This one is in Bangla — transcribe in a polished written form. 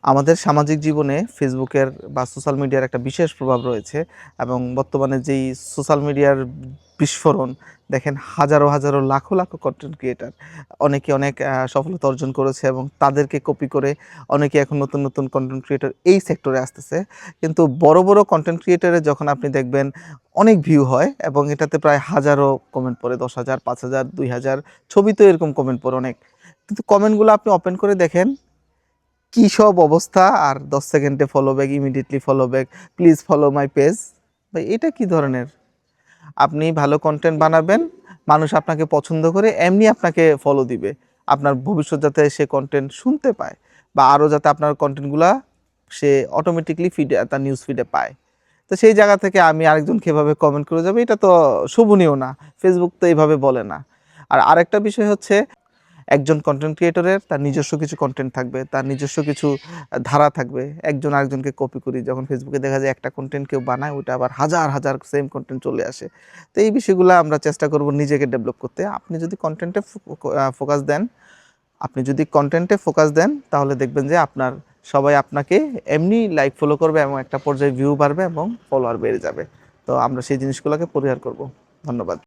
আমাদের সামাজিক জীবনে ফেসবুকের বা সোশ্যাল মিডিয়ার একটা বিশেষ প্রভাব রয়েছে এবং বর্তমানে যেই সোশ্যাল মিডিয়ার বিস্ফোরণ দেখেন হাজারো হাজারো লাখো লাখো কন্টেন্ট ক্রিয়েটার অনেকে অনেক সফলতা অর্জন করেছে এবং তাদেরকে কপি করে অনেকে এখন নতুন নতুন কন্টেন্ট ক্রিয়েটার এই সেক্টরে আসতেছে। কিন্তু বড় বড় কন্টেন্ট ক্রিয়েটারে যখন আপনি দেখবেন অনেক ভিউ হয় এবং এটাতে প্রায় হাজারো কমেন্ট পড়ে, 10,000, 5,000, 2,000, ছবিতেও এরকম কমেন্ট পড়ে অনেক। কিন্তু কমেন্টগুলো আপনি ওপেন করে দেখেন কি সব অবস্থা, আর 10 সেকেন্ডে follow back, immediately follow back, please follow my page. ভাই এটা কি ধরনের? আপনি ভালো কন্টেন্ট বানাবেন, মানুষ আপনাকে পছন্দ করে এমনি আপনাকে ফলো দিবে, আপনার ভবিষ্যৎ যাতে সে কন্টেন্ট শুনতে পায় বা আরও যাতে আপনার কন্টেন্টগুলা সে অটোমেটিকলি ফিডে তার নিউজ ফিডে পায়। তো সেই জায়গা থেকে আমি আরেকজনকে এভাবে কমেন্ট করে যাবে, এটা তো শোভনীয় না। ফেসবুক তো এইভাবে বলে না। আর আরেকটা বিষয় হচ্ছে একজন কন্টেন্ট ক্রিয়েটরের তার নিজস্ব কিছু কন্টেন্ট থাকবে, তার নিজস্ব কিছু ধারা থাকবে। একজন আরেকজনকে কপি করি যখন ফেসবুকে দেখা যায় একটা কন্টেন্ট কেউ বানায়, ওটা আবার হাজার হাজার সেম কন্টেন্ট চলে আসে। তো এই বিষয়গুলো আমরা চেষ্টা করব নিজেকে ডেভেলপ করতে। আপনি যদি কন্টেন্টে ফোকাস দেন, তাহলে দেখবেন যে আপনার সবাই আপনাকে এমনি লাইক ফলো করবে এবং একটা পর্যায়ে ভিউ বাড়বে এবং ফলোয়ার বেড়ে যাবে। তো আমরা সেই জিনিসগুলোকে পরিহার করব। ধন্যবাদ।